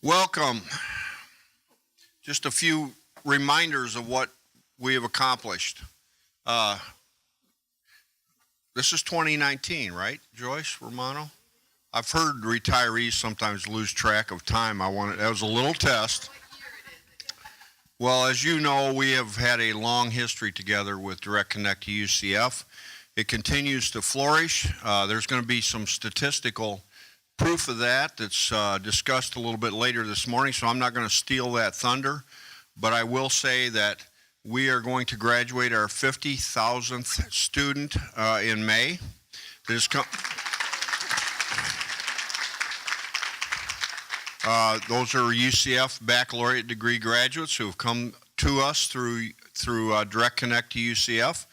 Welcome. Just a few reminders of what we have accomplished. This is 2019, right, Joyce, Murano? I've heard retirees sometimes lose track of time. That was a little test. Well, as you know, we have had a long history together with Direct Connect to UCF. It continues to flourish. There's going to be some statistical proof of that that's discussed a little bit later this morning, so I'm not going to steal that thunder, but I will say that we are going to graduate our 50,000th student in May. Those are UCF baccalaureate degree graduates who have come to us through Direct Connect to UCF.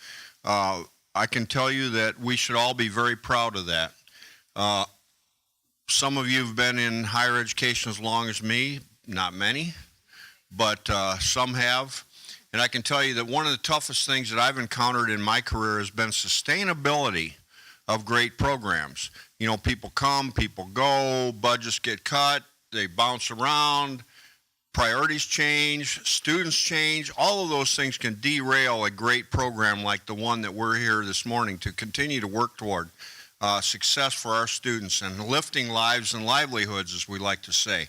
I can tell you that we should all be very proud of that. Some of you have been in higher education as long as me, not many, but some have. And I can tell you that one of the toughest things that I've encountered in my career has been sustainability of great programs. You know, people come, people go, budgets get cut, they bounce around, priorities change, students change. All of those things can derail a great program like the one that we're here this morning to continue to work toward. Success for our students and lifting lives and livelihoods, as we like to say.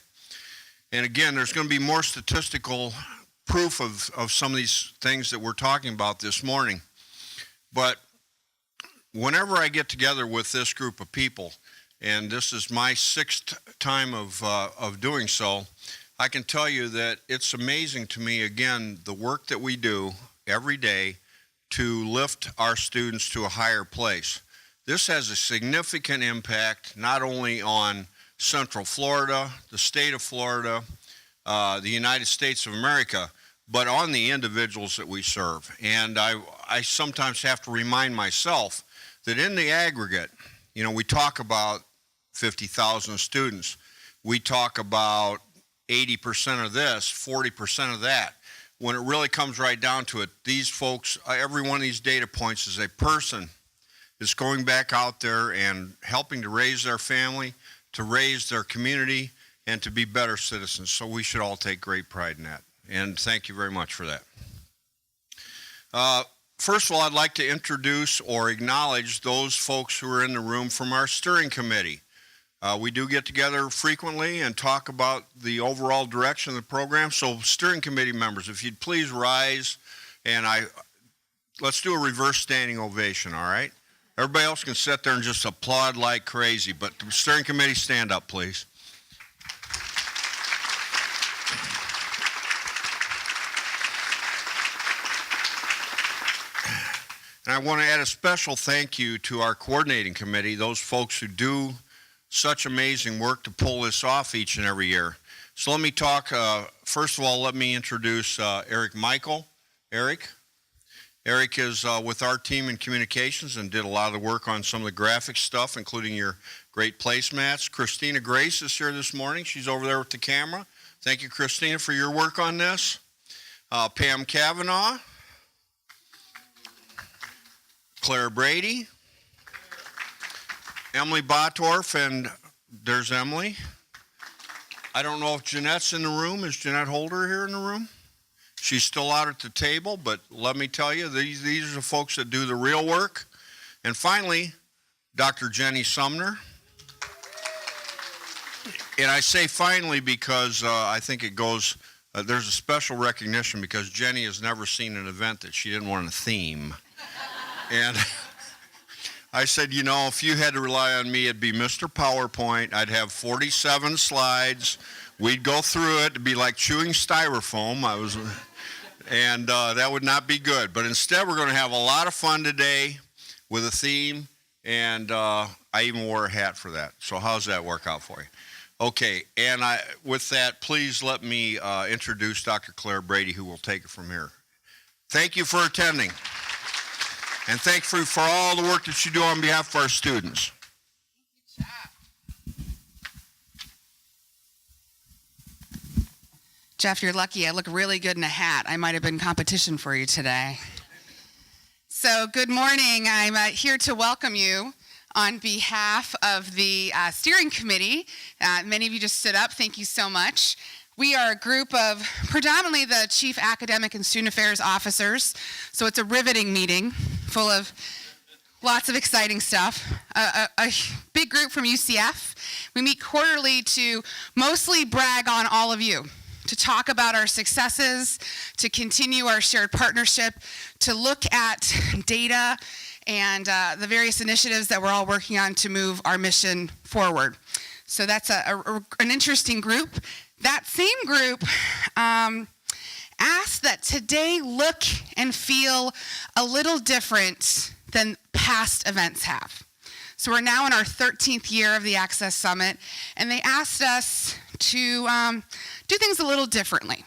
And again, there's going to be more statistical proof of some of these things that we're talking about this morning. But whenever I get together with this group of people, and this is my 6th time of doing so, I can tell you that it's amazing to me, again, the work that we do every day to lift our students to a higher place. This has a significant impact not only on Central Florida, the state of Florida, the United States of America, but on the individuals that we serve. And I sometimes have to remind myself that in the aggregate, you know, we talk about 50,000 students. We talk about 80% of this, 40% of that. When it really comes right down to it, these folks, every one of these data points is a person is going back out there and helping to raise their family, to raise their community, and to be better citizens. So we should all take great pride in that. And thank you very much for that. First of all, I'd like to introduce or acknowledge those folks who are in the room from our steering committee. We do get together frequently and talk about the overall direction of the program. So steering committee members, if you'd please rise, and let's do a reverse standing ovation, all right? Everybody else can sit there and just applaud like crazy, but the steering committee, stand up, please. And I want to add a special thank you to our coordinating committee, those folks who do such amazing work to pull this off each and every year. So let me talk, first of all, let me introduce Eric Michael. Eric is with our team in communications and did a lot of the work on some of the graphic stuff, including your great placemats. Christina Grace is here this morning. She's over there with the camera. Thank you, Christina, for your work on this. Pam Kavanaugh. Claire Brady. Emily Botorf, and there's Emily. I don't know if Jeanette's in the room. Is Jeanette Holder here in the room? She's still out at the table, but let me tell you, these are the folks that do the real work. And finally, Dr. Jenny Sumner. And I say finally because I think it goes, there's a special recognition because Jenny has never seen an event that she didn't want a theme. And I said, you know, if you had to rely on me, it'd be Mr. PowerPoint. I'd have 47 slides. We'd go through it. It'd be like chewing styrofoam. And that would not be good. But instead, we're going to have a lot of fun today with a theme, and I even wore a hat for that. So how's that work out for you? Okay, and with that, please let me introduce Dr. Claire Brady, who will take it from here. Thank you for attending. And thank you for all the work that you do on behalf of our students. Jeff, you're lucky. I look really good in a hat. I might have been competition for you today. So good morning. I'm here to welcome you on behalf of the steering committee. Many of you just stood up. Thank you so much. We are a group of predominantly the chief academic and student affairs officers, so it's a riveting meeting full of lots of exciting stuff. A big group from UCF. We meet quarterly to mostly brag on all of you, to talk about our successes, to continue our shared partnership, to look at data and the various initiatives that we're all working on to move our mission forward. So that's an interesting group. That same group asked that today look and feel a little different than past events have. So we're now in our 13th year of the Access Summit, and they asked us to do things a little differently.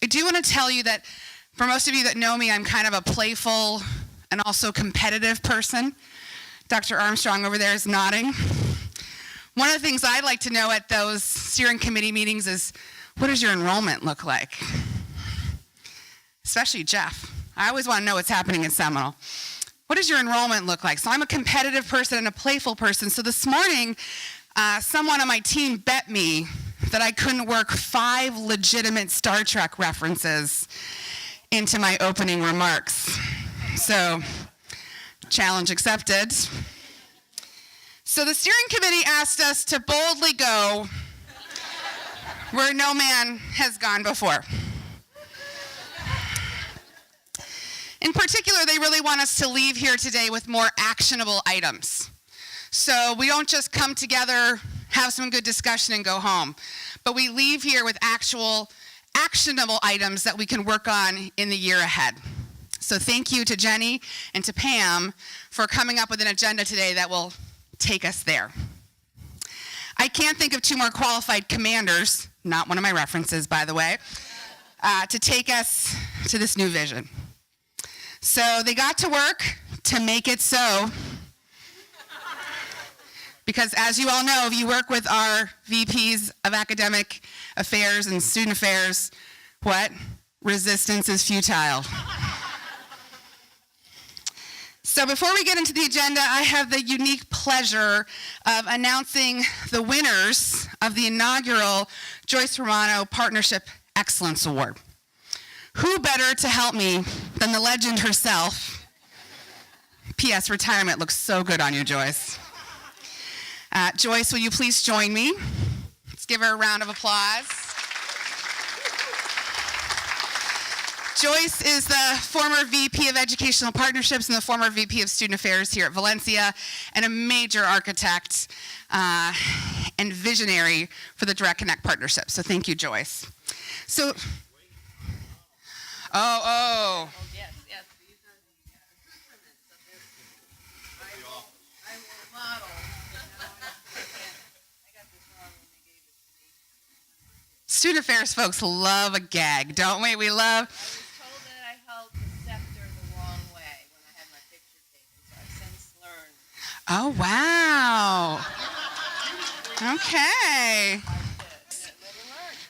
I do want to tell you that for most of you that know me, I'm kind of a playful and also competitive person. Dr. Armstrong over there is nodding. One of the things I'd like to know at those steering committee meetings is, what does your enrollment look like? Especially Jeff. I always want to know what's happening in Seminole. What does your enrollment look like? So I'm a competitive person and a playful person. So this morning, someone on my team bet me that I couldn't work 5 legitimate Star Trek references into my opening remarks. So, challenge accepted. So the steering committee asked us to boldly go where no man has gone before. In particular, they really want us to leave here today with more actionable items. So we don't just come together, have some good discussion, and go home, but we leave here with actual actionable items that we can work on in the year ahead. So thank you to Jenny and to Pam for coming up with an agenda today that will take us there. I can't think of 2 more qualified commanders, not one of my references, by the way, to take us to this new vision. So they got to work to make it so, because as you all know, if you work with our VPs of academic affairs and student affairs, what? Resistance is futile. So before we get into the agenda, I have the unique pleasure of announcing the winners of the inaugural Joyce Murano Partnership Excellence Award. Who better to help me than the legend herself? P.S. Retirement looks so good on you, Joyce. Joyce, will you please join me? Let's give her a round of applause. Joyce is the former VP of Educational Partnerships and the former VP of Student Affairs here at Valencia, and a major architect and visionary for the Direct Connect Partnership. So thank you, Joyce. So, Oh, yes. These are the instruments of this. I will model. I got this wrong when they gave it to me. Student affairs folks love a gag, don't we? We love. I was told that I held the scepter the wrong way when I had my picture taken, so I've since learned. Oh, wow. Okay.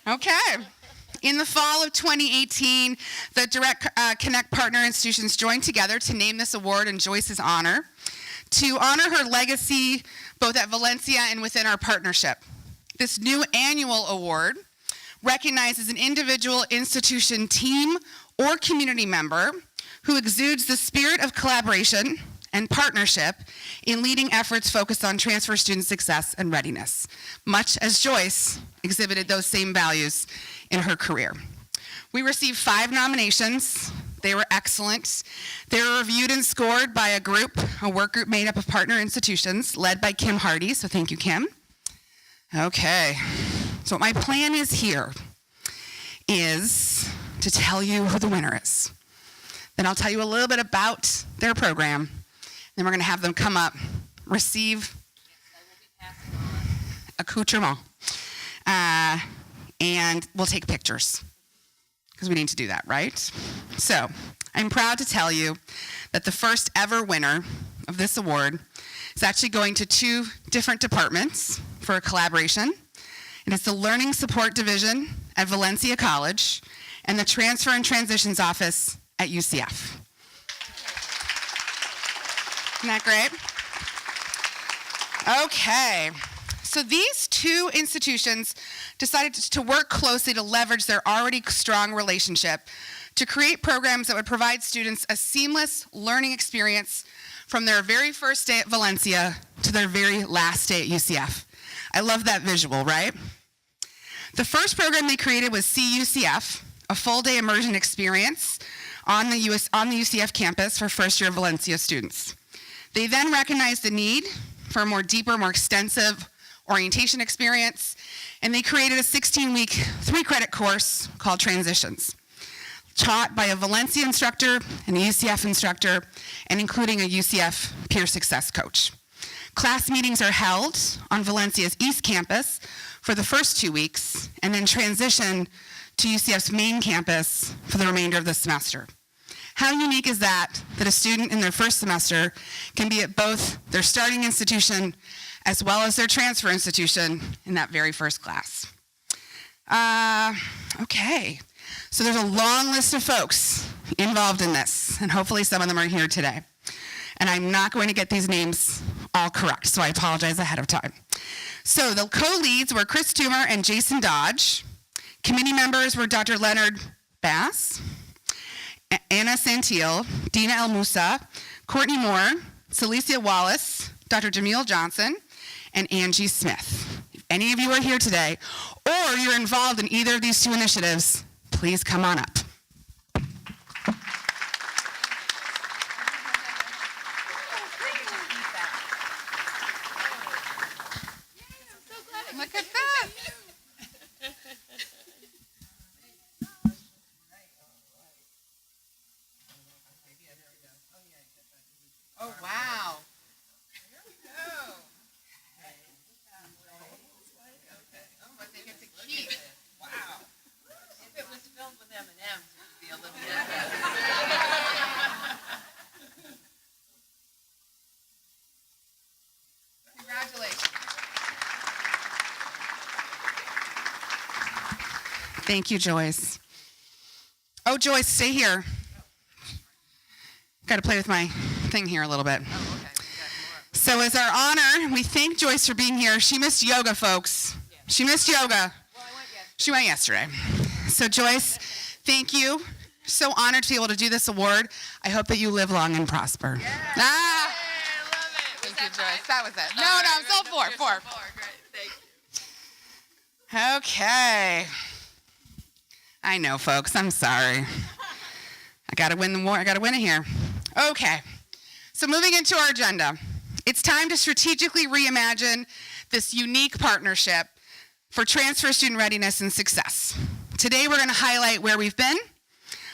Okay. In the fall of 2018, the Direct Connect partner institutions joined together to name this award in Joyce's honor, to honor her legacy both at Valencia and within our partnership. This new annual award recognizes an individual, institution, team, or community member who exudes the spirit of collaboration and partnership in leading efforts focused on transfer student success and readiness, much as Joyce exhibited those same values in her career. We received 5 nominations. They were excellent. They were reviewed and scored by a work group made up of partner institutions, led by Kim Hardy, so thank you, Kim. Okay, so what my plan is here is to tell you who the winner is. Then I'll tell you a little bit about their program. Then we're gonna have them come up, receive accoutrement, and we'll take pictures, because we need to do that, right? So, I'm proud to tell you that the first ever winner of this award is actually going to 2 different departments for a collaboration. And it's the Learning Support Division at Valencia College and the Transfer and Transitions Office at UCF. Isn't that great? Okay. So these two institutions decided to work closely to leverage their already strong relationship to create programs that would provide students a seamless learning experience from their very first day at Valencia to their very last day at UCF. I love that visual, right? The first program they created was CUCF, a full-day immersion experience on the UCF campus for first-year Valencia students. They then recognized the need for a more deeper, more extensive orientation experience, and they created a 16-week, 3-credit course called Transitions, taught by a Valencia instructor and a UCF instructor, and including a UCF peer success coach. Class meetings are held on Valencia's East Campus for the first 2 weeks, and then transition to UCF's main campus for the remainder of the semester. How unique is that a student in their first semester can be at both their starting institution as well as their transfer institution in that very first class? Okay, so there's a long list of folks involved in this, and hopefully some of them are here today. And I'm not going to get these names all correct, so I apologize ahead of time. So the co-leads were Chris Toomer and Jason Dodge. Committee members were Dr. Leonard Bass, Anna Santil, Dina El Musa, Courtney Moore, Celicia Wallace, Dr. Jamil Johnson, and Angie Smith. If any of you are here today, or you're involved in either of these two initiatives, please come on up. Look at that. Oh, wow. What they get to keep. Wow. If it was filled with M&Ms, it would be a little bit Congratulations. Thank you, Joyce. Oh, Joyce, stay here. Got to play with my thing here a little bit. Oh, okay. So as our honor, we thank Joyce for being here. She missed yoga, folks. She missed yoga. Well, I went yesterday. She went yesterday. So Joyce, thank you. So honored to be able to do this award. I hope that you live long and prosper. Yeah. Ah! Hey, I love it. Thank you, Joyce. That was it. No, I'm still four. Great. Thank you. Okay. I know, folks. I'm sorry. I got to win the war. I got to win it here. Okay. So moving into our agenda, it's time to strategically reimagine this unique partnership for transfer student readiness and success. Today, we're going to highlight where we've been,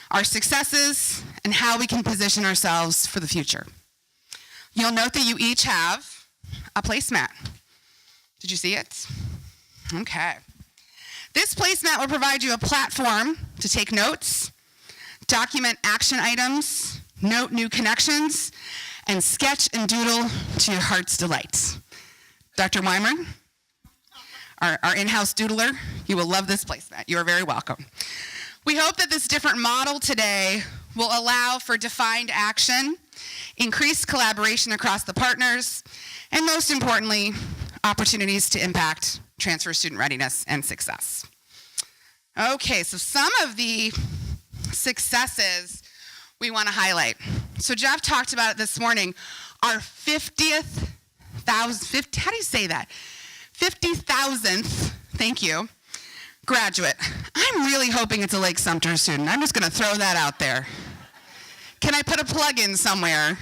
our successes, and how we can position ourselves for the future. You'll note that you each have a placemat. Did you see it? Okay. This placemat will provide you a platform to take notes, document action items, note new connections, and sketch and doodle to your heart's delight. Dr. Weimer, our in-house doodler, you will love this placemat. You are very welcome. We hope that this different model today will allow for defined action, increased collaboration across the partners, and most importantly, opportunities to impact transfer student readiness and success. Okay, so some of the successes we want to highlight. So Jeff talked about it this morning. Our 50th, how do you say that? 50,000th, thank you, graduate. I'm really hoping it's a Lake Sumter student. I'm just going to throw that out there. Can I put a plug in somewhere?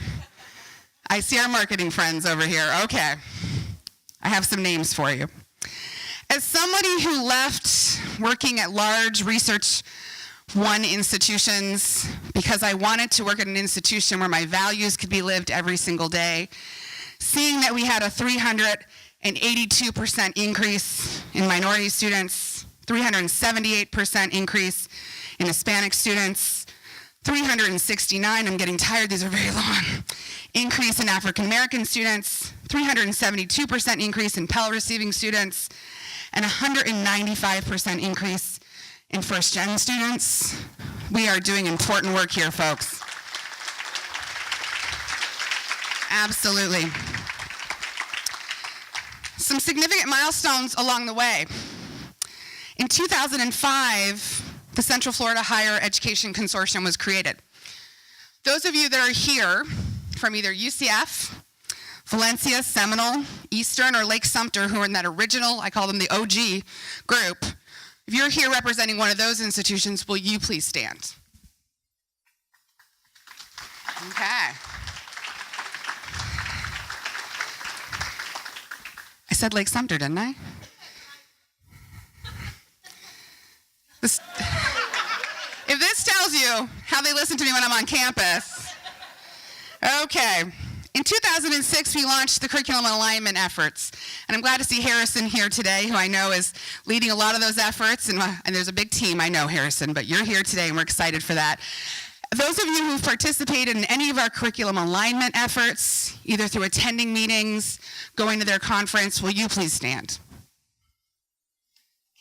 I see our marketing friends over here. Okay. I have some names for you. As somebody who left working at large Research One institutions because I wanted to work at an institution where my values could be lived every single day, seeing that we had a 382% increase in minority students, 378% increase in Hispanic students, 369, I'm getting tired, these are very long, increase in African American students, 372% increase in Pell receiving students, and 195% increase in first-gen students. We are doing important work here, folks. Absolutely. Some significant milestones along the way. In 2005, the Central Florida Higher Education Consortium was created. Those of you that are here from either UCF, Valencia, Seminole, Eastern, or Lake Sumter, who are in that original, I call them the OG group, if you're here representing one of those institutions, will you please stand? Okay. I said Lake Sumter, didn't I? If this tells you how they listen to me when I'm on campus. Okay. In 2006, we launched the curriculum alignment efforts. And I'm glad to see Harrison here today, who I know is leading a lot of those efforts. And there's a big team, I know, Harrison, but you're here today, and we're excited for that. Those of you who've participated in any of our curriculum alignment efforts, either through attending meetings, going to their conference, will you please stand?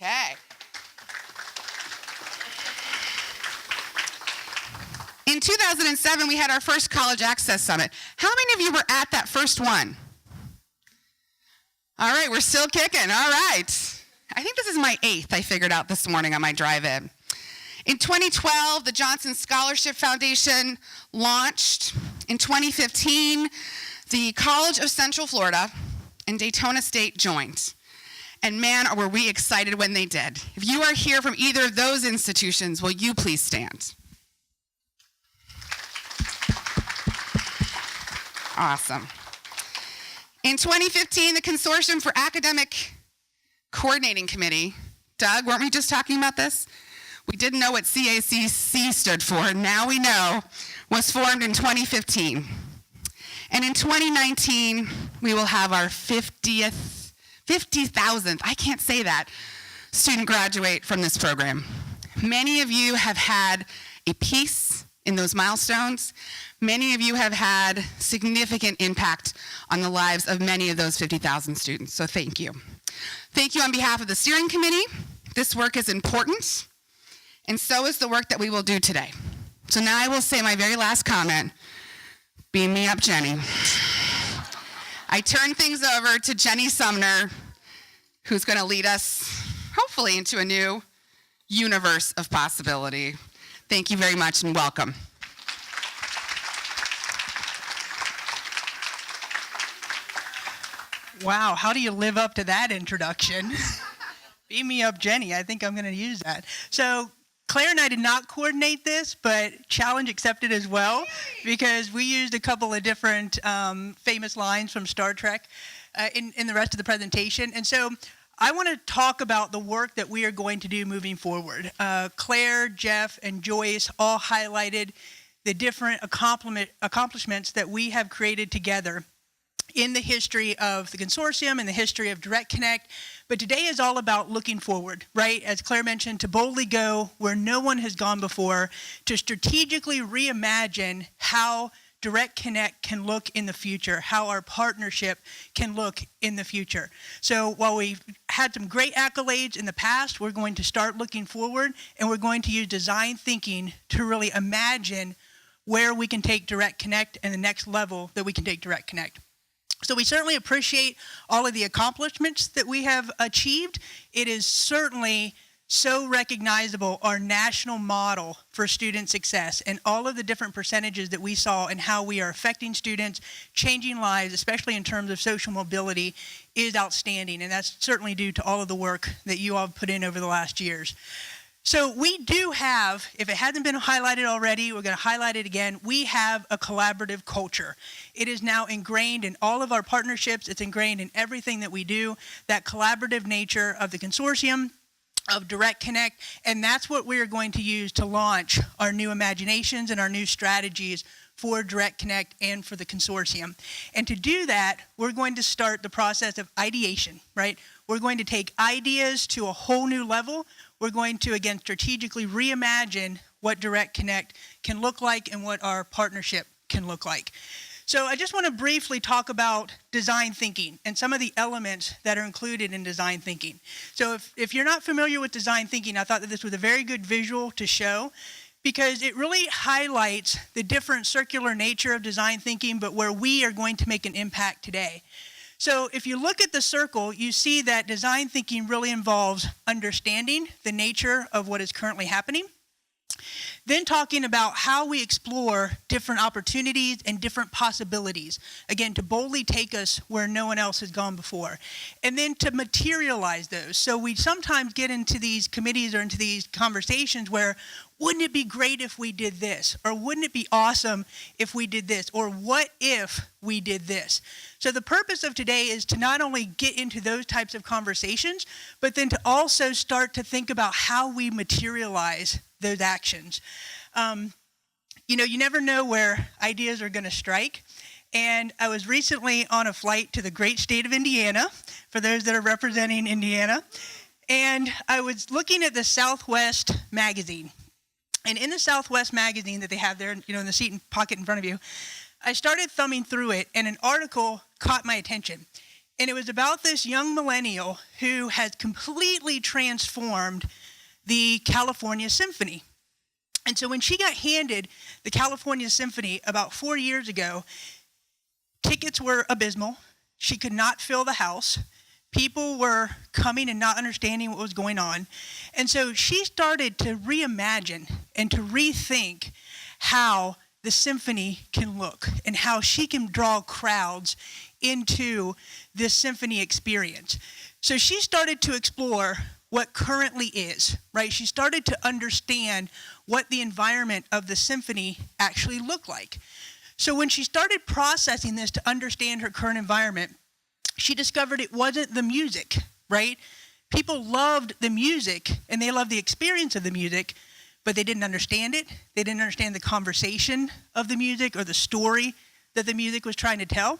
Okay. In 2007, we had our first College Access Summit. How many of you were at that first one? All right, we're still kicking. All right. I think this is my 8th, I figured out this morning on my drive in. In 2012, the Johnson Scholarship Foundation launched. In 2015, the College of Central Florida and Daytona State joined. And man, were we excited when they did. If you are here from either of those institutions, will you please stand? Awesome. In 2015, the Consortium for Academic Coordinating Committee, Doug, weren't we just talking about this? We didn't know what CACC stood for, now we know, was formed in 2015. And in 2019, we will have our 50,000th, I can't say that, student graduate from this program. Many of you have had a piece in those milestones. Many of you have had significant impact on the lives of many of those 50,000 students, so thank you. Thank you on behalf of the steering committee. This work is important, and so is the work that we will do today. So now I will say my very last comment. Beam me up, Jenny. I turn things over to Jenny Sumner, who's going to lead us, hopefully, into a new universe of possibility. Thank you very much and welcome. Wow, how do you live up to that introduction? Beam me up, Jenny. I think I'm going to use that. So Claire and I did not coordinate this, but challenge accepted as well, because we used a couple of different famous lines from Star Trek in the rest of the presentation. And so I want to talk about the work that we are going to do moving forward. Claire, Jeff, and Joyce all highlighted the different accomplishments that we have created together in the history of the consortium and the history of Direct Connect. But today is all about looking forward, right? As Claire mentioned, to boldly go where no one has gone before, to strategically reimagine how Direct Connect can look in the future, how our partnership can look in the future. So while we've had some great accolades in the past, we're going to start looking forward, and we're going to use design thinking to really imagine where we can take Direct Connect and the next level that we can take Direct Connect. So we certainly appreciate all of the accomplishments that we have achieved. It is certainly so recognizable, our national model for student success, and all of the different percentages that we saw and how we are affecting students, changing lives, especially in terms of social mobility, is outstanding. And that's certainly due to all of the work that you all have put in over the last years. So we do have, if it hasn't been highlighted already, we're going to highlight it again. We have a collaborative culture. It is now ingrained in all of our partnerships. It's ingrained in everything that we do, that collaborative nature of the consortium, of Direct Connect, and that's what we're going to use to launch our new imaginations and our new strategies for Direct Connect and for the consortium. And to do that, we're going to start the process of ideation, right? We're going to take ideas to a whole new level. We're going to, again, strategically reimagine what Direct Connect can look like and what our partnership can look like. So I just want to briefly talk about design thinking and some of the elements that are included in design thinking. So if you're not familiar with design thinking, I thought that this was a very good visual to show, because it really highlights the different circular nature of design thinking, but where we are going to make an impact today. So if you look at the circle, you see that design thinking really involves understanding the nature of what is currently happening, then talking about how we explore different opportunities and different possibilities, again, to boldly take us where no one else has gone before, and then to materialize those. So we sometimes get into these committees or into these conversations where, wouldn't it be great if we did this? Or wouldn't it be awesome if we did this? Or what if we did this? So the purpose of today is to not only get into those types of conversations, but then to also start to think about how we materialize those actions. You never know where ideas are going to strike. And I was recently on a flight to the great state of Indiana, for those that are representing Indiana. And I was looking at the Southwest magazine. And in the Southwest magazine that they have there, in the seat and pocket in front of you, I started thumbing through it, and an article caught my attention. And it was about this young millennial who has completely transformed the California Symphony. And so when she got handed the California Symphony about 4 years ago, tickets were abysmal. She could not fill the house. People were coming and not understanding what was going on. And so she started to reimagine and to rethink how the symphony can look and how she can draw crowds into this symphony experience. So she started to explore what currently is, right? She started to understand what the environment of the symphony actually looked like. So when she started processing this to understand her current environment, she discovered it wasn't the music, right? People loved the music and they loved the experience of the music, but they didn't understand it. They didn't understand the conversation of the music or the story that the music was trying to tell.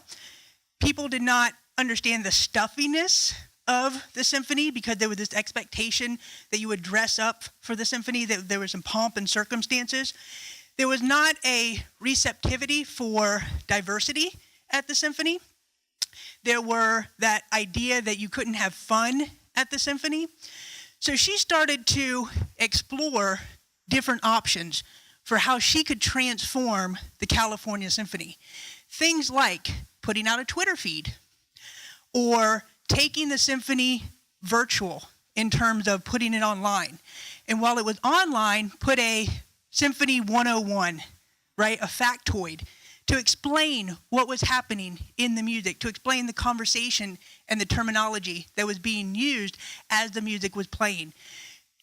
People did not understand the stuffiness of the symphony because there was this expectation that you would dress up for the symphony, that there was some pomp and circumstances. There was not a receptivity for diversity at the symphony. There were that idea that you couldn't have fun at the symphony. So she started to explore different options for how she could transform the California Symphony. Things like putting out a Twitter feed or taking the symphony virtual in terms of putting it online. And while it was online, put a Symphony 101, right, a factoid, to explain what was happening in the music, to explain the conversation and the terminology that was being used as the music was playing,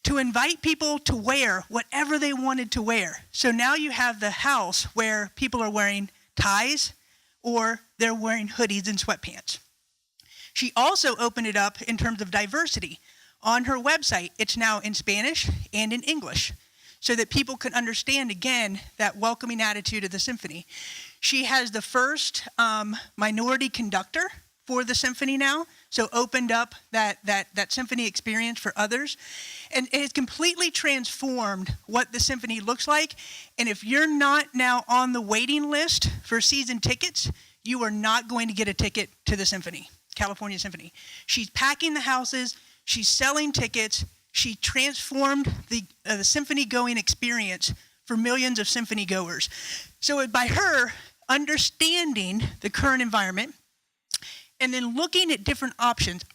to invite people to wear whatever they wanted to wear. So now you have the house where people are wearing ties or they're wearing hoodies and sweatpants. She also opened it up in terms of diversity. On her website, it's now in Spanish and in English, so that people can understand, again, that welcoming attitude of the symphony. She has the first minority conductor for the symphony now, so opened up that symphony experience for others. And it has completely transformed what the symphony looks like. And if you're not now on the waiting list for season tickets, you are not going to get a ticket to the symphony, California Symphony. She's packing the houses, she's selling tickets, she transformed the symphony-going experience for millions of symphony goers. So by her understanding the current environment and then looking at different options,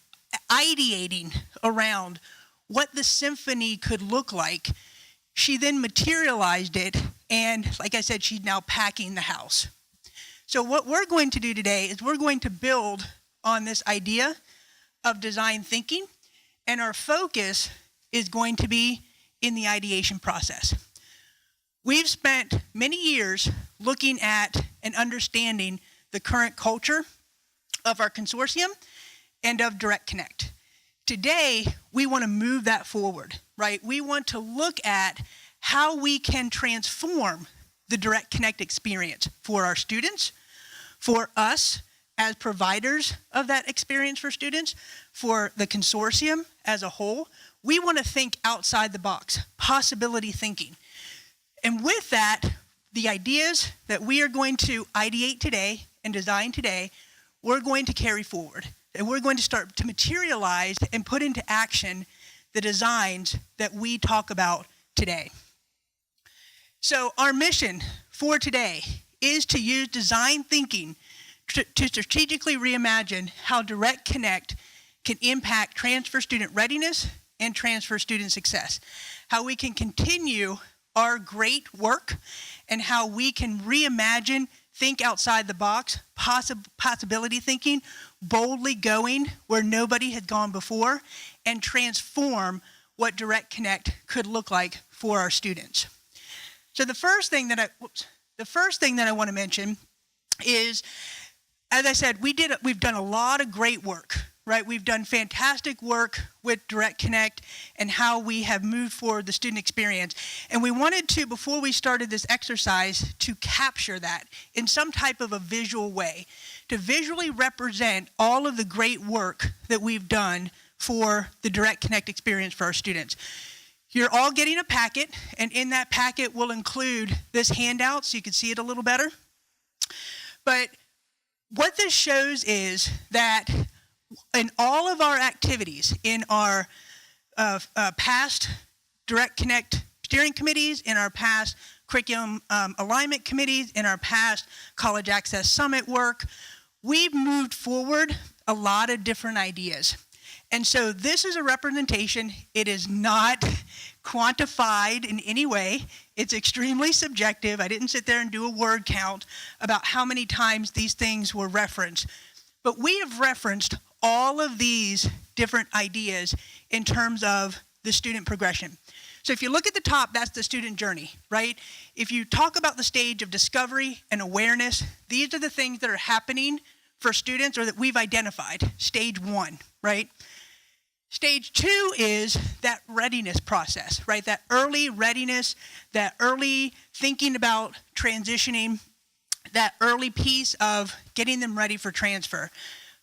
ideating around what the symphony could look like, she then materialized it, and like I said, she's now packing the house. So what we're going to do today is we're going to build on this idea of design thinking, and our focus is going to be in the ideation process. We've spent many years looking at and understanding the current culture of our consortium and of Direct Connect. Today, we want to move that forward, right? We want to look at how we can transform the Direct Connect experience for our students, for us as providers of that experience for students, for the consortium as a whole. We want to think outside the box, possibility thinking. And with that, the ideas that we are going to ideate today and design today, we're going to carry forward. And we're going to start to materialize and put into action the designs that we talk about today. So our mission for today is to use design thinking to strategically reimagine how Direct Connect can impact transfer student readiness and transfer student success, how we can continue our great work, and how we can reimagine, think outside the box, possibility thinking, boldly going where nobody had gone before, and transform what Direct Connect could look like for our students. So the first thing that I want to mention is, as I said, we've done a lot of great work, right? We've done fantastic work with Direct Connect and how we have moved forward the student experience. And we wanted to, before we started this exercise, to capture that in some type of a visual way, to visually represent all of the great work that we've done for the Direct Connect experience for our students. You're all getting a packet, and in that packet will include this handout so you can see it a little better. But what this shows is that in all of our activities, in our past Direct Connect steering committees, in our past curriculum alignment committees, in our past College Access Summit work, we've moved forward a lot of different ideas. And so this is a representation. It is not quantified in any way. It's extremely subjective. I didn't sit there and do a word count about how many times these things were referenced. But we have referenced all of these different ideas in terms of the student progression. So if you look at the top, that's the student journey, right? If you talk about the stage of discovery and awareness, these are the things that are happening for students or that we've identified, stage 1, right? Stage 2 is that readiness process, right? That early readiness, that early thinking about transitioning, that early piece of getting them ready for transfer.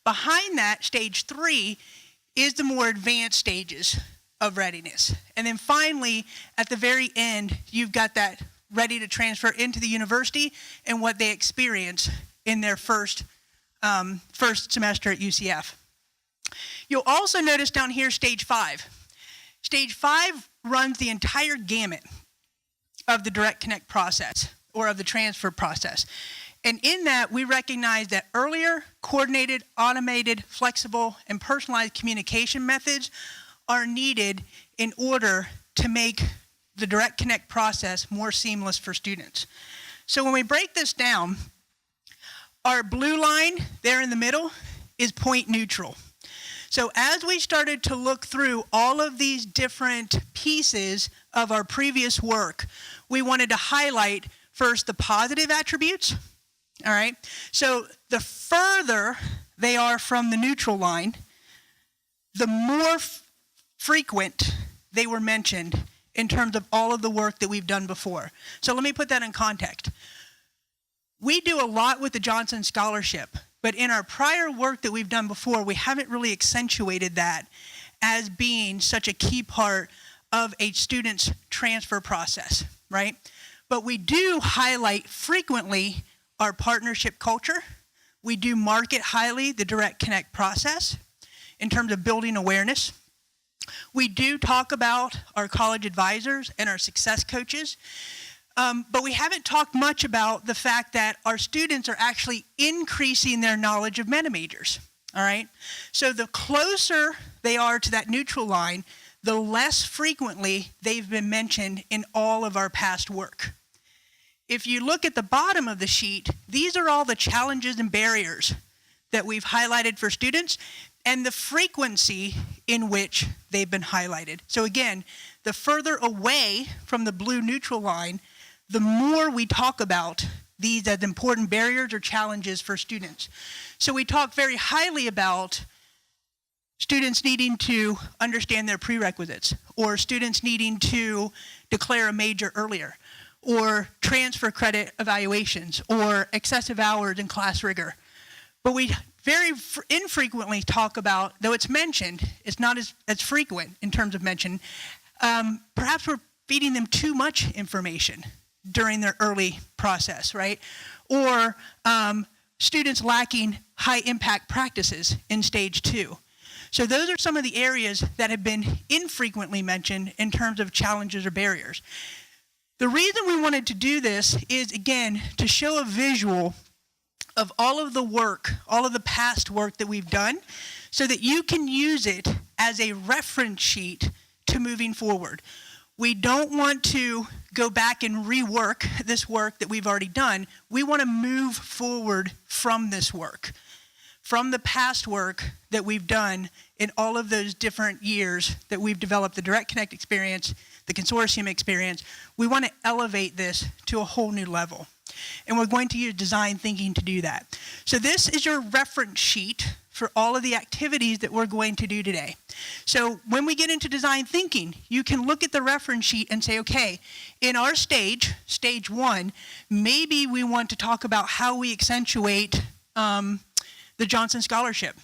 Behind that, stage 3 is the more advanced stages of readiness. And then finally, at the very end, you've got that ready to transfer into the university and what they experience in their first semester at UCF. You'll also notice down here stage 5. Stage 5 runs the entire gamut of the Direct Connect process or of the transfer process. And in that, we recognize that earlier, coordinated, automated, flexible, and personalized communication methods are needed in order to make the Direct Connect process more seamless for students. So when we break this down, our blue line there in the middle is point neutral. So as we started to look through all of these different pieces of our previous work, we wanted to highlight first the positive attributes, all right? So the further they are from the neutral line, the more frequent they were mentioned in terms of all of the work that we've done before. So let me put that in context. We do a lot with the Johnson Scholarship, but in our prior work that we've done before, we haven't really accentuated that as being such a key part of a student's transfer process, right? But we do highlight frequently our partnership culture. We do market highly the Direct Connect process in terms of building awareness. We do talk about our college advisors and our success coaches. But we haven't talked much about the fact that our students are actually increasing their knowledge of meta majors, all right? So the closer they are to that neutral line, the less frequently they've been mentioned in all of our past work. If you look at the bottom of the sheet, these are all the challenges and barriers that we've highlighted for students and the frequency in which they've been highlighted. So again, the further away from the blue neutral line, the more we talk about these as important barriers or challenges for students. So we talk very highly about students needing to understand their prerequisites, or students needing to declare a major earlier, or transfer credit evaluations, or excessive hours in class rigor. But we very infrequently talk about, though it's mentioned, it's not as frequent in terms of mention, perhaps we're feeding them too much information during their early process, right? Or students lacking high impact practices in stage 2. So those are some of the areas that have been infrequently mentioned in terms of challenges or barriers. The reason we wanted to do this is, again, to show a visual of all of the work, all of the past work that we've done, so that you can use it as a reference sheet to moving forward. We don't want to go back and rework this work that we've already done. We want to move forward from this work, from the past work that we've done in all of those different years that we've developed the Direct Connect experience, the Consortium experience. We want to elevate this to a whole new level. And we're going to use design thinking to do that. So this is your reference sheet for all of the activities that we're going to do today. So when we get into design thinking, you can look at the reference sheet and say, okay, in our stage 1, maybe we want to talk about how we accentuate the Johnson Scholarship,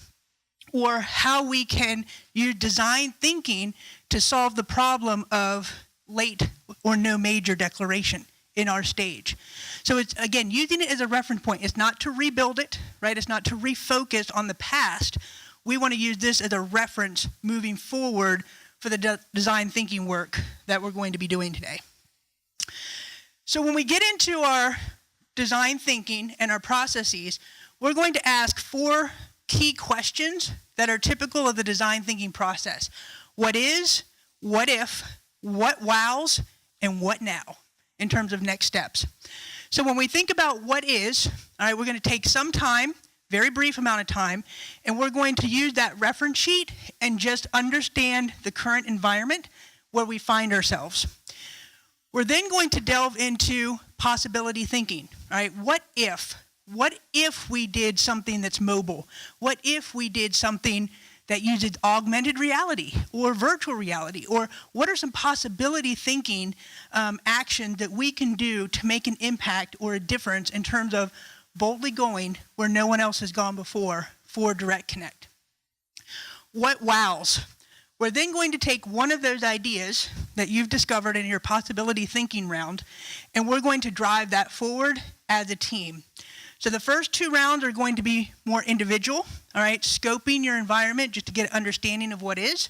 or how we can use design thinking to solve the problem of late or no major declaration in our stage. So it's, again, using it as a reference point. It's not to rebuild it, right? It's not to refocus on the past. We want to use this as a reference moving forward for the design thinking work that we're going to be doing today. So when we get into our design thinking and our processes, we're going to ask 4 key questions that are typical of the design thinking process. What is, what if, what wows, and what now in terms of next steps. So when we think about what is, all right, we're going to take some time, very brief amount of time, and we're going to use that reference sheet and just understand the current environment where we find ourselves. We're then going to delve into possibility thinking, all right? What if? What if we did something that's mobile? What if we did something that uses augmented reality or virtual reality? Or what are some possibility thinking actions that we can do to make an impact or a difference in terms of boldly going where no one else has gone before for Direct Connect? What wows? We're then going to take one of those ideas that you've discovered in your possibility thinking round, and we're going to drive that forward as a team. So the first 2 rounds are going to be more individual, all right, scoping your environment just to get an understanding of what is,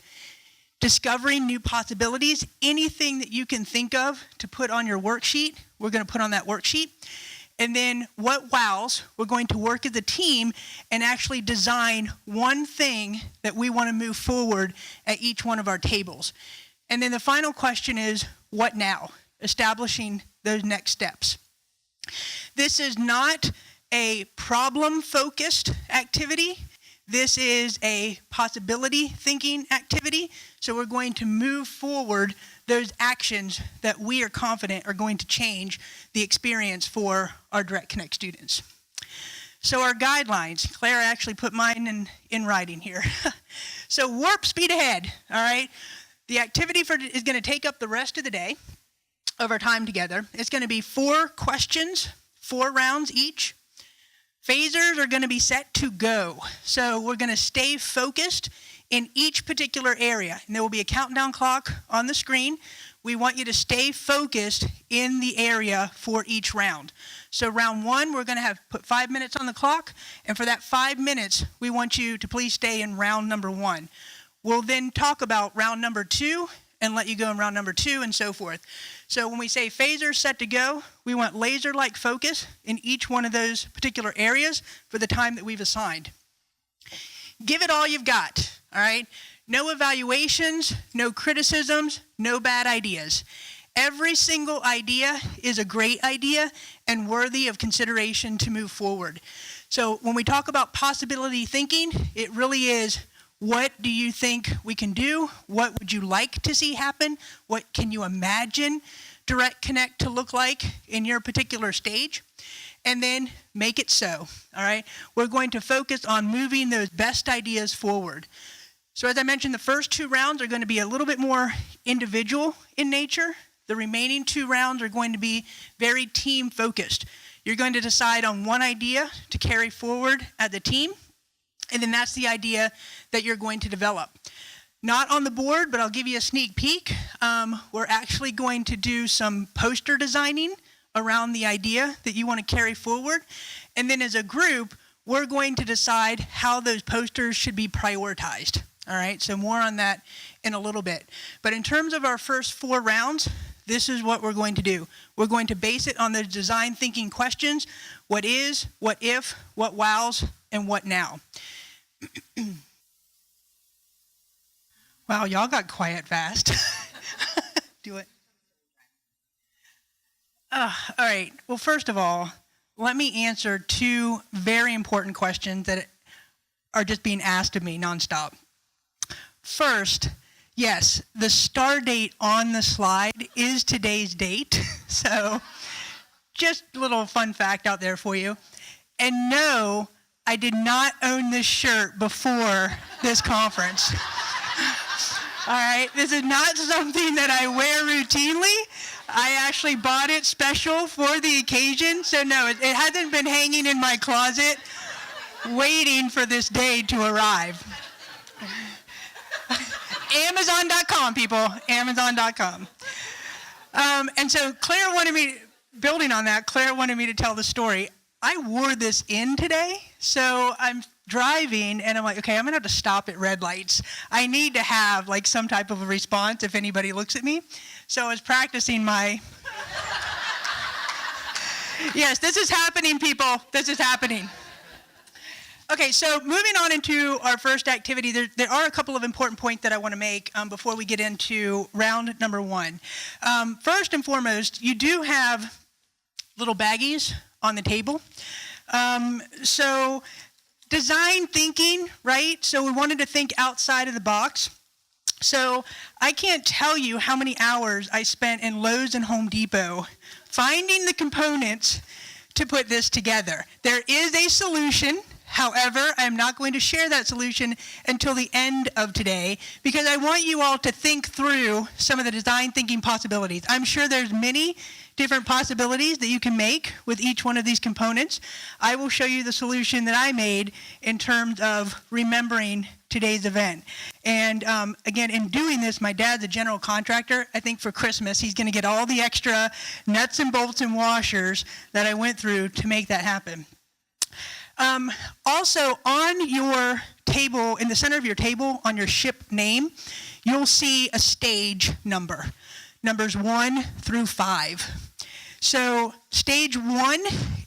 discovering new possibilities, anything that you can think of to put on your worksheet, we're going to put on that worksheet. And then what wows, we're going to work as a team and actually design one thing that we want to move forward at each one of our tables. And then the final question is, what now? Establishing those next steps. This is not a problem-focused activity. This is a possibility thinking activity. So we're going to move forward those actions that we are confident are going to change the experience for our Direct Connect students. So our guidelines, Claire actually put mine in writing here. So warp speed ahead, all right? The activity is going to take up the rest of the day of our time together. It's going to be 4 questions, 4 rounds each. Phasers are going to be set to go. So we're going to stay focused in each particular area. And there will be a countdown clock on the screen. We want you to stay focused in the area for each round. So round 1, we're going to put 5 minutes on the clock. And for that 5 minutes, we want you to please stay in round number 1. We'll then talk about round number 2 and let you go in round number 2 and so forth. So when we say phasers set to go, we want laser-like focus in each one of those particular areas for the time that we've assigned. Give it all you've got, all right? No evaluations, no criticisms, no bad ideas. Every single idea is a great idea and worthy of consideration to move forward. So when we talk about possibility thinking, it really is, what do you think we can do? What would you like to see happen? What can you imagine Direct Connect to look like in your particular stage? And then make it so, all right? We're going to focus on moving those best ideas forward. So as I mentioned, the first 2 rounds are going to be a little bit more individual in nature. The remaining 2 rounds are going to be very team focused. You're going to decide on one idea to carry forward as a team, and then that's the idea that you're going to develop. Not on the board, but I'll give you a sneak peek. We're actually going to do some poster designing around the idea that you want to carry forward. And then as a group, we're going to decide how those posters should be prioritized. All right, so more on that in a little bit. But in terms of our first 4 rounds, this is what we're going to do. We're going to base it on the design thinking questions: what is, what if, what wows, and what now. Wow, y'all got quiet fast. Do it. All right. Well, first of all, let me answer two very important questions that are just being asked of me nonstop. First, yes, the star date on the slide is today's date. So just a little fun fact out there for you. And no, I did not own this shirt before this conference. All right, this is not something that I wear routinely. I actually bought it special for the occasion. So no, it hasn't been hanging in my closet waiting for this day to arrive. Amazon.com, people, Amazon.com. And so Claire wanted me, building on that, Claire wanted me to tell the story. I wore this in today, so I'm driving and I'm like, okay, I'm gonna have to stop at red lights. I need to have like some type of a response if anybody looks at me. So I was practicing my, yes, this is happening, people, this is happening. Okay, so moving on into our first activity, there are a couple of important points that I want to make before we get into round number one. First and foremost, you do have little baggies on the table. So design thinking, right? So we wanted to think outside of the box. So I can't tell you how many hours I spent in Lowe's and Home Depot finding the components to put this together. There is a solution. However, I am not going to share that solution until the end of today because I want you all to think through some of the design thinking possibilities. I'm sure there's many different possibilities that you can make with each one of these components. I will show you the solution that I made in terms of remembering today's event. And again, in doing this, my dad's a general contractor. I think for Christmas, he's going to get all the extra nuts and bolts and washers that I went through to make that happen. Also, on your table, in the center of your table, on your ship name, you'll see a stage number, numbers 1 through 5. So stage 1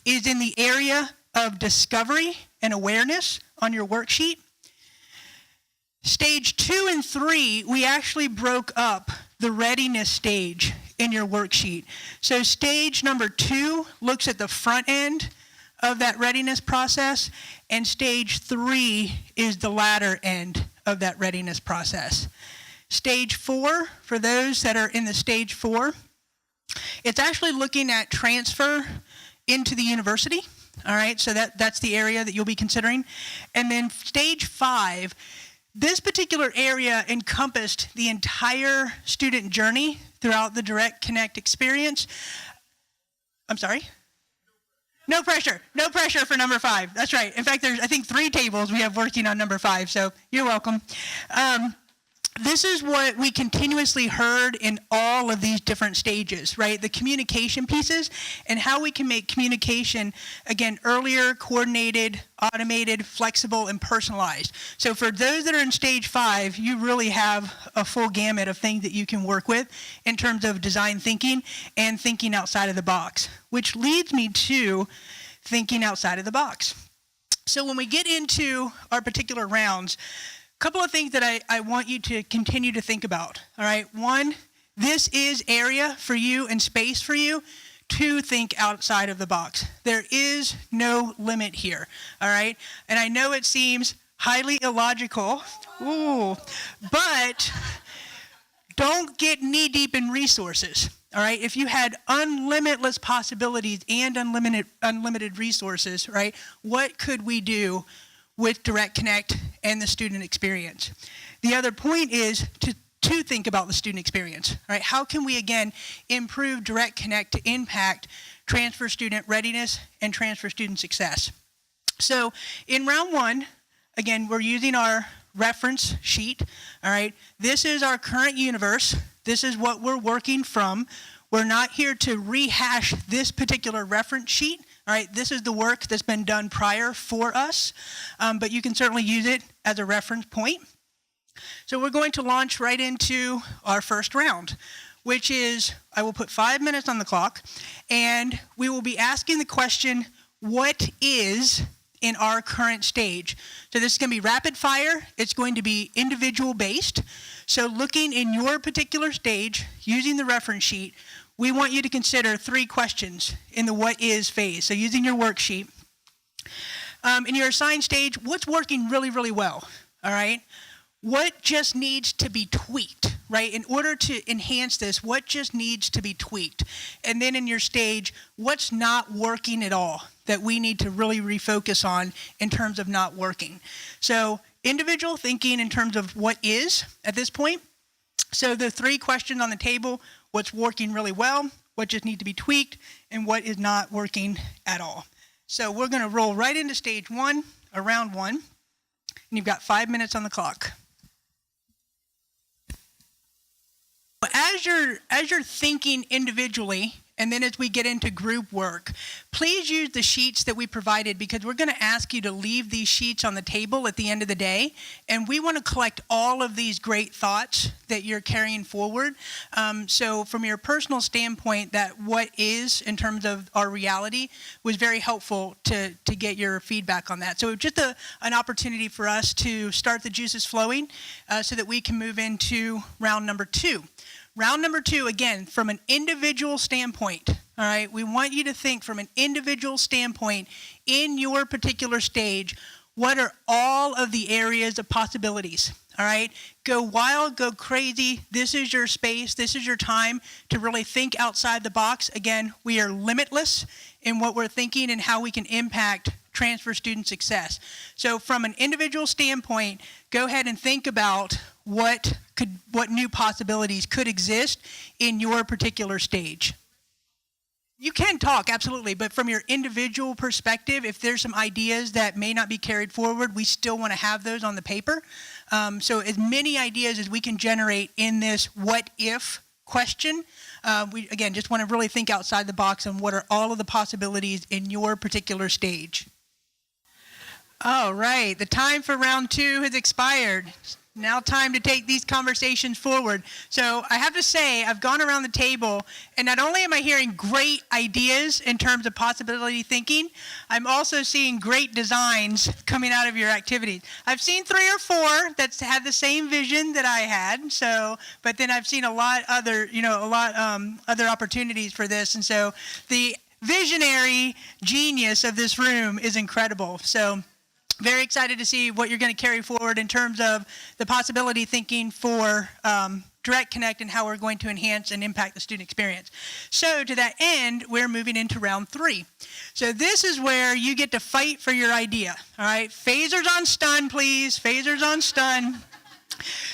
is in the area of discovery and awareness on your worksheet. Stage 2 and 3, we actually broke up the readiness stage in your worksheet. So stage number 2 looks at the front end of that readiness process, and stage 3 is the latter end of that readiness process. Stage 4, for those that are in the stage 4, it's actually looking at transfer into the university. All right, so that's the area that you'll be considering. And then stage 5, this particular area encompassed the entire student journey throughout the Direct Connect experience. I'm sorry? No pressure for number 5. That's right. In fact, there's, I think, 3 tables we have working on number 5, so you're welcome. This is what we continuously heard in all of these different stages, right? The communication pieces and how we can make communication, again, earlier, coordinated, automated, flexible, and personalized. So for those that are in stage 5, you really have a full gamut of things that you can work with in terms of design thinking and thinking outside of the box, which leads me to thinking outside of the box. So when we get into our particular rounds, a couple of things that I want you to continue to think about, all right? 1, this is area for you and space for you to think outside of the box. There is no limit here, all right? And I know it seems highly illogical, but don't get knee-deep in resources, all right? If you had unlimitless possibilities and unlimited resources, right, what could we do with Direct Connect and the student experience? The other point is to think about the student experience, right? How can we, again, improve Direct Connect to impact transfer student readiness and transfer student success? So in round 1, again, we're using our reference sheet, all right? This is our current universe. This is what we're working from. We're not here to rehash this particular reference sheet. All right, this is the work that's been done prior for us, but you can certainly use it as a reference point. So we're going to launch right into our first round, which is, I will put 5 minutes on the clock, and we will be asking the question, what is in our current stage? So this is going to be rapid fire. It's going to be individual based. So looking in your particular stage, using the reference sheet, we want you to consider 3 questions in the what is phase. So using your worksheet. In your assigned stage, what's working really, really well, all right? What just needs to be tweaked, right? In order to enhance this, what just needs to be tweaked? And then in your stage, what's not working at all that we need to really refocus on in terms of not working? So individual thinking in terms of what is at this point. So the 3 questions on the table, what's working really well, what just needs to be tweaked, and what is not working at all. So we're going to roll right into stage 1, or round 1, and you've got 5 minutes on the clock. As you're thinking individually, and then as we get into group work, please use the sheets that we provided, because we're going to ask you to leave these sheets on the table at the end of the day, and we want to collect all of these great thoughts that you're carrying forward. So from your personal standpoint, that what is in terms of our reality was very helpful to get your feedback on that. So just an opportunity for us to start the juices flowing so that we can move into round number 2. Round number 2, again, from an individual standpoint, all right? We want you to think from an individual standpoint in your particular stage, what are all of the areas of possibilities, all right? Go wild, go crazy. This is your space. This is your time to really think outside the box. Again, we are limitless in what we're thinking and how we can impact transfer student success. So from an individual standpoint, go ahead and think about what new possibilities could exist in your particular stage. You can talk, absolutely, but from your individual perspective, if there's some ideas that may not be carried forward, we still want to have those on the paper. So as many ideas as we can generate in this what if question, we, again, just want to really think outside the box on what are all of the possibilities in your particular stage. All right, the time for round 2 has expired. Now time to take these conversations forward. So I have to say, I've gone around the table, and not only am I hearing great ideas in terms of possibility thinking, I'm also seeing great designs coming out of your activities. I've seen 3 or 4 that's had the same vision that I had. So, but then I've seen a lot other opportunities for this, and so the visionary genius of this room is incredible. So. Very excited to see what you're going to carry forward in terms of the possibility thinking for Direct Connect and how we're going to enhance and impact the student experience. So to that end, we're moving into round 3. So this is where you get to fight for your idea. All right, phasers on stun, please. Phasers on stun.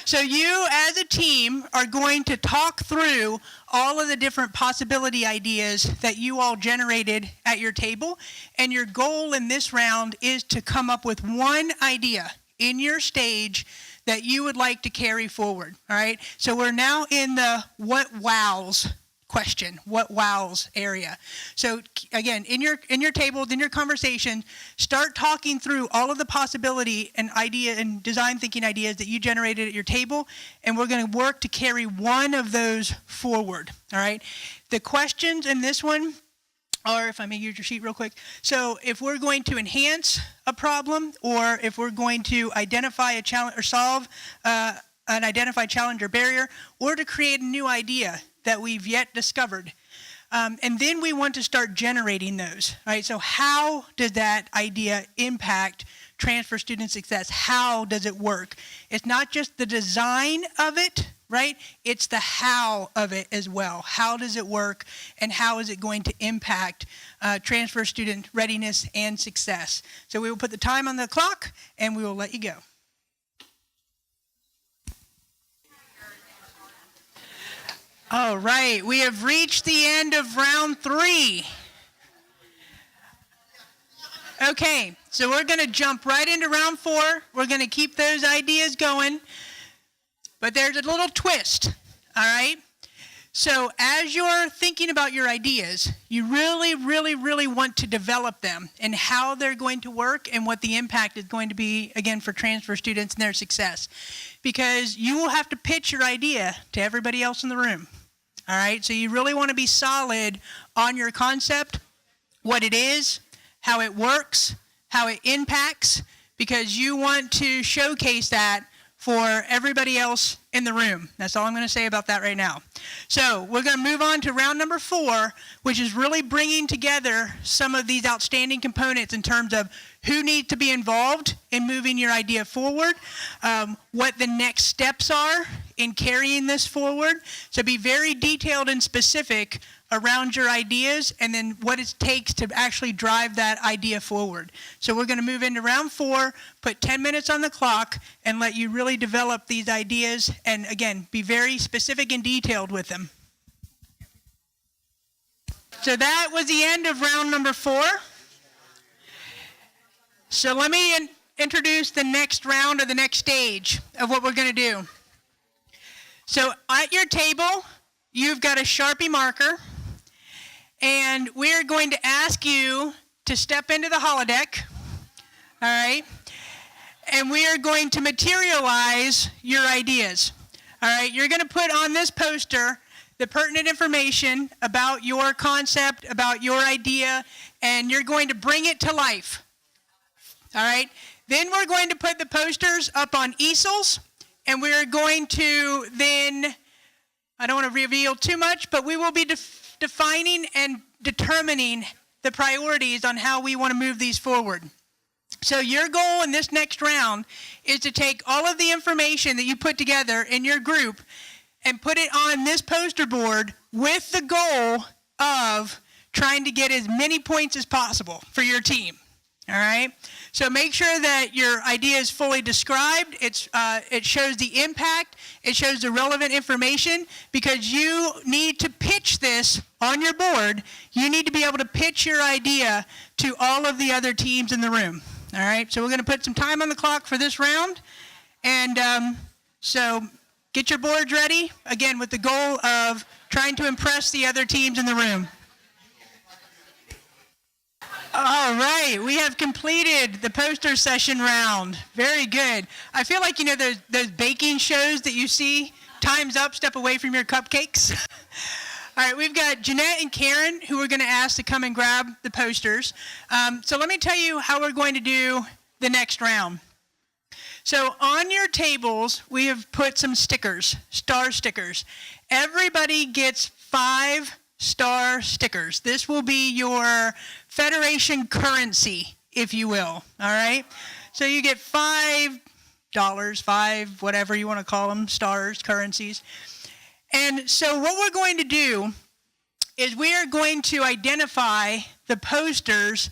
So you as a team are going to talk through all of the different possibility ideas that you all generated at your table. And your goal in this round is to come up with one idea in your stage that you would like to carry forward. All right. So we're now in the what wows question, what wows area. So again, in your tables, in your conversation, start talking through all of the possibility and idea and design thinking ideas that you generated at your table, and we're going to work to carry one of those forward, all right? The questions in this one are, if I may use your sheet real quick, so if we're going to enhance a problem, or if we're going to identify a challenge or solve an identified challenge or barrier, or to create a new idea that we've yet discovered. And then we want to start generating those, right? So how does that idea impact transfer student success? How does it work? It's not just the design of it, right? It's the how of it as well. How does it work, and how is it going to impact transfer student readiness and success? So we will put the time on the clock, and we will let you go. All right, we have reached the end of round 3. Okay, so we're going to jump right into round 4. We're going to keep those ideas going, but there's a little twist, all right? So as you're thinking about your ideas, you really, really, really want to develop them and how they're going to work and what the impact is going to be, again, for transfer students and their success. Because you will have to pitch your idea to everybody else in the room. All right, so you really want to be solid on your concept, what it is, how it works, how it impacts, because you want to showcase that for everybody else in the room. That's all I'm going to say about that right now. So we're going to move on to round number 4, which is really bringing together some of these outstanding components in terms of who needs to be involved in moving your idea forward, what the next steps are in carrying this forward. So be very detailed and specific around your ideas and then what it takes to actually drive that idea forward. So we're going to move into round 4, put 10 minutes on the clock, and let you really develop these ideas and, again, be very specific and detailed with them. So that was the end of round number 4. So let me introduce the next round or the next stage of what we're going to do. So at your table, you've got a Sharpie marker, and we're going to ask you to step into the holodeck, all right? And we are going to materialize your ideas, all right? You're going to put on this poster the pertinent information about your concept, about your idea, and you're going to bring it to life, all right? Then we're going to put the posters up on easels, and we're going to then, I don't want to reveal too much, but we will be defining and determining the priorities on how we want to move these forward. So your goal in this next round is to take all of the information that you put together in your group and put it on this poster board with the goal of trying to get as many points as possible for your team. All right? So make sure that your idea is fully described. It shows the impact. It shows the relevant information, because you need to pitch this on your board. You need to be able to pitch your idea to all of the other teams in the room. All right? So we're going to put some time on the clock for this round. And so get your boards ready, again, with the goal of trying to impress the other teams in the room. All right, we have completed the poster session round. Very good. I feel like, those baking shows that you see, time's up, step away from your cupcakes. All right, we've got Jeanette and Karen, who we're going to ask to come and grab the posters. So let me tell you how we're going to do the next round. So on your tables, we have put some stickers, star stickers. Everybody gets 5 star stickers. This will be your Federation currency, if you will, all right? So you get $5, 5, whatever you want to call them, stars, currencies. And so what we're going to do is we are going to identify the posters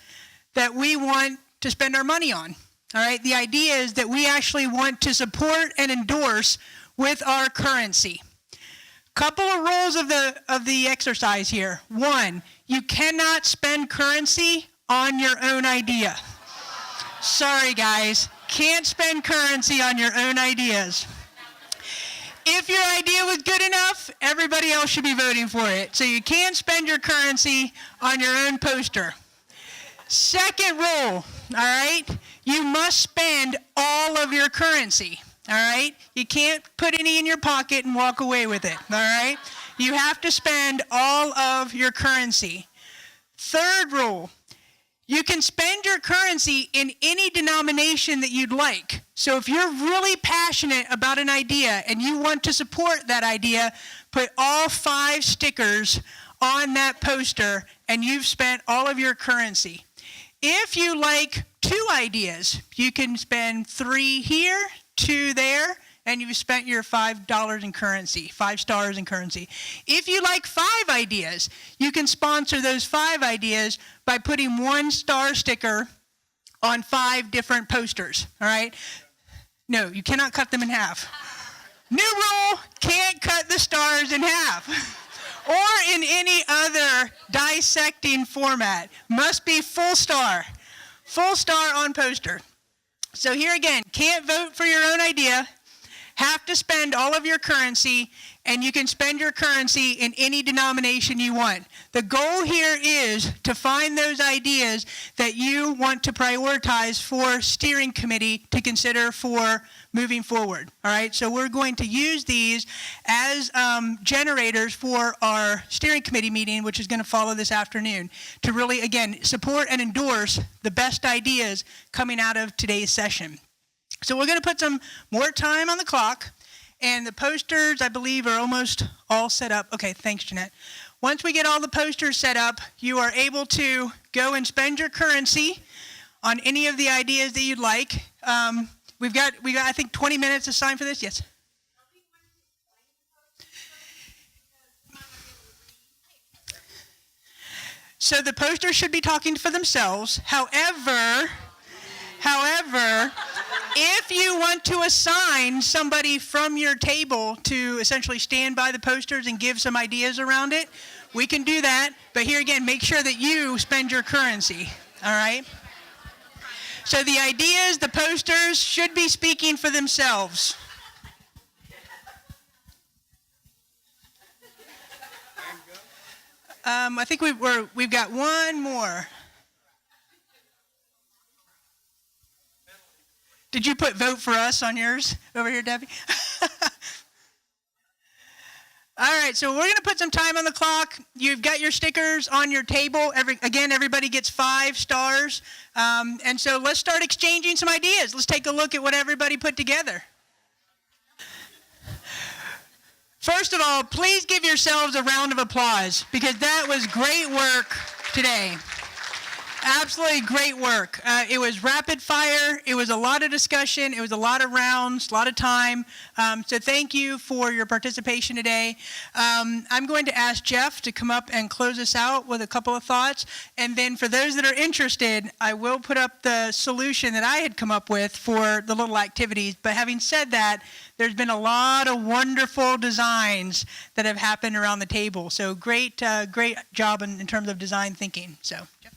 that we want to spend our money on, all right? The idea is that we actually want to support and endorse with our currency. Couple of rules of the exercise here. 1, you cannot spend currency on your own idea. Sorry, guys. Can't spend currency on your own ideas. If your idea was good enough, everybody else should be voting for it. So you can't spend your currency on your own poster. Second rule, all right? You must spend all of your currency. All right? You can't put any in your pocket and walk away with it. All right? You have to spend all of your currency. Third rule, you can spend your currency in any denomination that you'd like. So if you're really passionate about an idea and you want to support that idea, put all 5 stickers on that poster and you've spent all of your currency. If you like 2 ideas, you can spend 3 here, 2 there, and you've spent your $5 in currency, 5 stars in currency. If you like 5 ideas, you can sponsor those 5 ideas by putting 1 star sticker on 5 different posters, all right? No, you cannot cut them in half. New rule, can't cut the stars in half. Or in any other dissecting format. Must be full star on poster. So here again, can't vote for your own idea, have to spend all of your currency, and you can spend your currency in any denomination you want. The goal here is to find those ideas that you want to prioritize for steering committee to consider for moving forward. All right, so we're going to use these as generators for our steering committee meeting, which is going to follow this afternoon, to really, again, support and endorse the best ideas coming out of today's session. So we're going to put some more time on the clock, and the posters, I believe, are almost all set up. Okay, thanks, Jeanette. Once we get all the posters set up, you are able to go and spend your currency on any of the ideas that you'd like. We've got, I think, 20 minutes assigned for this. Yes. So the posters should be talking for themselves. However, if you want to assign somebody from your table to essentially stand by the posters and give some ideas around it, we can do that. But here again, make sure that you spend your currency. All right? So the ideas, the posters, should be speaking for themselves. I think we've got one more. Did you put vote for us on yours over here, Debbie? All right, so we're going to put some time on the clock. You've got your stickers on your table. Everybody gets 5 stars. And so let's start exchanging some ideas. Let's take a look at what everybody put together. First of all, please give yourselves a round of applause, because that was great work today. Absolutely great work. It was rapid fire. It was a lot of discussion. It was a lot of rounds, a lot of time. So thank you for your participation today. I'm going to ask Jeff to come up and close us out with a couple of thoughts. And then for those that are interested, I will put up the solution that I had come up with for the little activities. But having said that, there's been a lot of wonderful designs that have happened around the table. So great job in terms of design thinking. So, Jeff.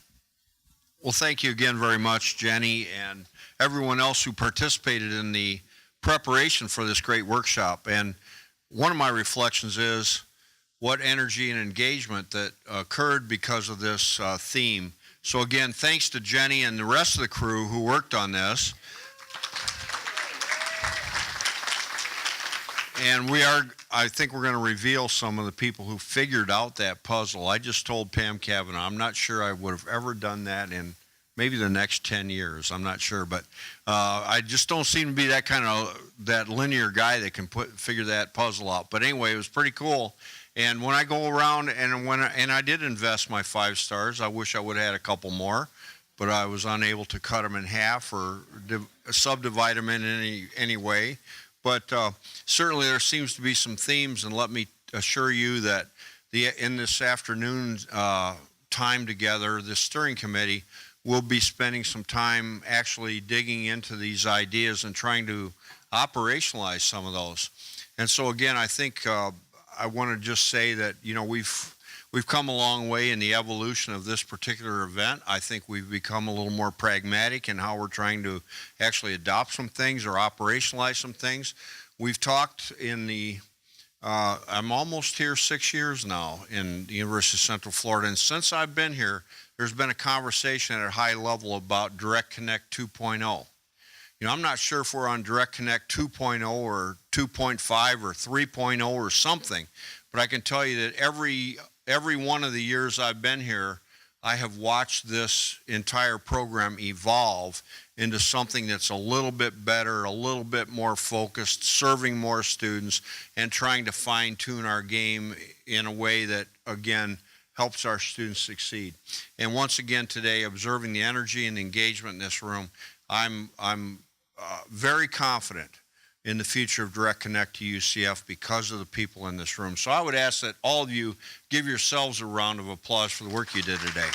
Well, thank you again very much, Jenny, and everyone else who participated in the preparation for this great workshop. And one of my reflections is what energy and engagement that occurred because of this theme. So again, thanks to Jenny and the rest of the crew who worked on this. And I think we're going to reveal some of the people who figured out that puzzle. I just told Pam Cavanaugh, I'm not sure I would have ever done that in maybe the next 10 years. I'm not sure, but I just don't seem to be that linear guy that can figure that puzzle out. But anyway, it was pretty cool. And when I go around and I did invest my 5 stars, I wish I would have had a couple more, but I was unable to cut them in half or subdivide them in any way. But certainly there seems to be some themes, and let me assure you that in this afternoon time together, the steering committee will be spending some time actually digging into these ideas and trying to operationalize some of those. And so again, I think I want to just say that we've come a long way in the evolution of this particular event. I think we've become a little more pragmatic in how we're trying to actually adopt some things or operationalize some things. We've talked I'm almost here 6 years now in the University of Central Florida, and since I've been here, there's been a conversation at a high level about Direct Connect 2.0. I'm not sure if we're on Direct Connect 2.0 or 2.5 or 3.0 or something, but I can tell you that every one of the years I've been here, I have watched this entire program evolve into something that's a little bit better, a little bit more focused, serving more students, and trying to fine-tune our game in a way that, again, helps our students succeed. And once again today, observing the energy and the engagement in this room, I'm very confident in the future of Direct Connect to UCF because of the people in this room. So I would ask that all of you give yourselves a round of applause for the work you did today.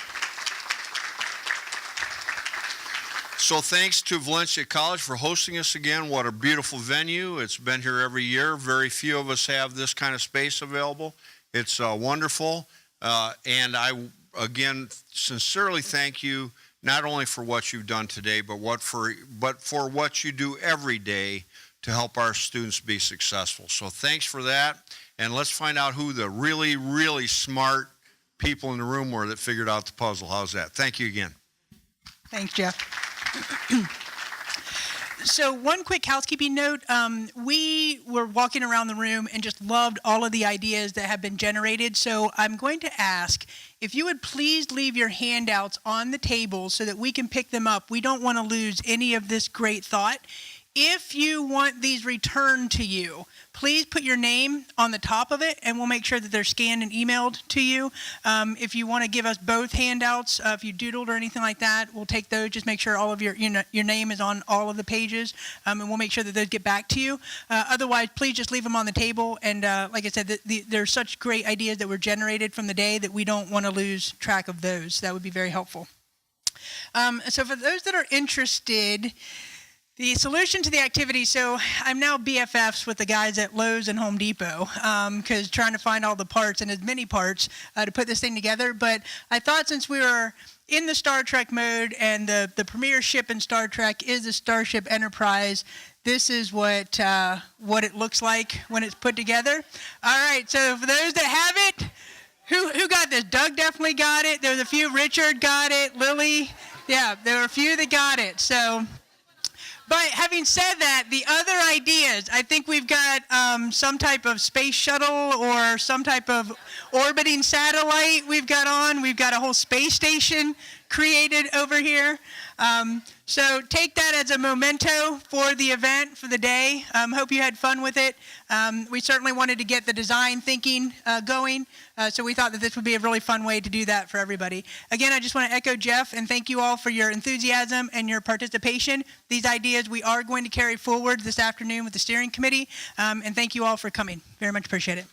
So thanks to Valencia College for hosting us again. What a beautiful venue. It's been here every year. Very few of us have this kind of space available. It's wonderful. And I, again, sincerely thank you not only for what you've done today, but for what you do every day to help our students be successful. So thanks for that, and let's find out who the really, really smart people in the room were that figured out the puzzle. How's that? Thank you again. Thanks, Jeff. So one quick housekeeping note. We were walking around the room and just loved all of the ideas that have been generated. So I'm going to ask if you would please leave your handouts on the table so that we can pick them up. We don't want to lose any of this great thought. If you want these returned to you, please put your name on the top of it, and we'll make sure that they're scanned and emailed to you. If you want to give us both handouts, if you doodled or anything like that, we'll take those. Just make sure all of your name is on all of the pages, and we'll make sure that those get back to you. Otherwise, please just leave them on the table. And like I said, there's such great ideas that were generated from the day that we don't want to lose track of those. That would be very helpful. So for those that are interested, the solution to the activity, so I'm now BFFs with the guys at Lowe's and Home Depot because trying to find all the parts and as many parts to put this thing together. But I thought since we were in the Star Trek mode and the premier ship in Star Trek is the Starship Enterprise, this is what it looks like when it's put together. All right, so for those that have it, who got this? Doug definitely got it. There was a few. Richard got it. Lily, yeah, there were a few that got it. So. But having said that, the other ideas, I think we've got some type of space shuttle or some type of orbiting satellite we've got on. We've got a whole space station created over here. So take that as a memento for the event, for the day. Hope you had fun with it. We certainly wanted to get the design thinking going, so we thought that this would be a really fun way to do that for everybody. Again, I just want to echo Jeff and thank you all for your enthusiasm and your participation. These ideas we are going to carry forward this afternoon with the steering committee, and thank you all for coming. Very much appreciate it.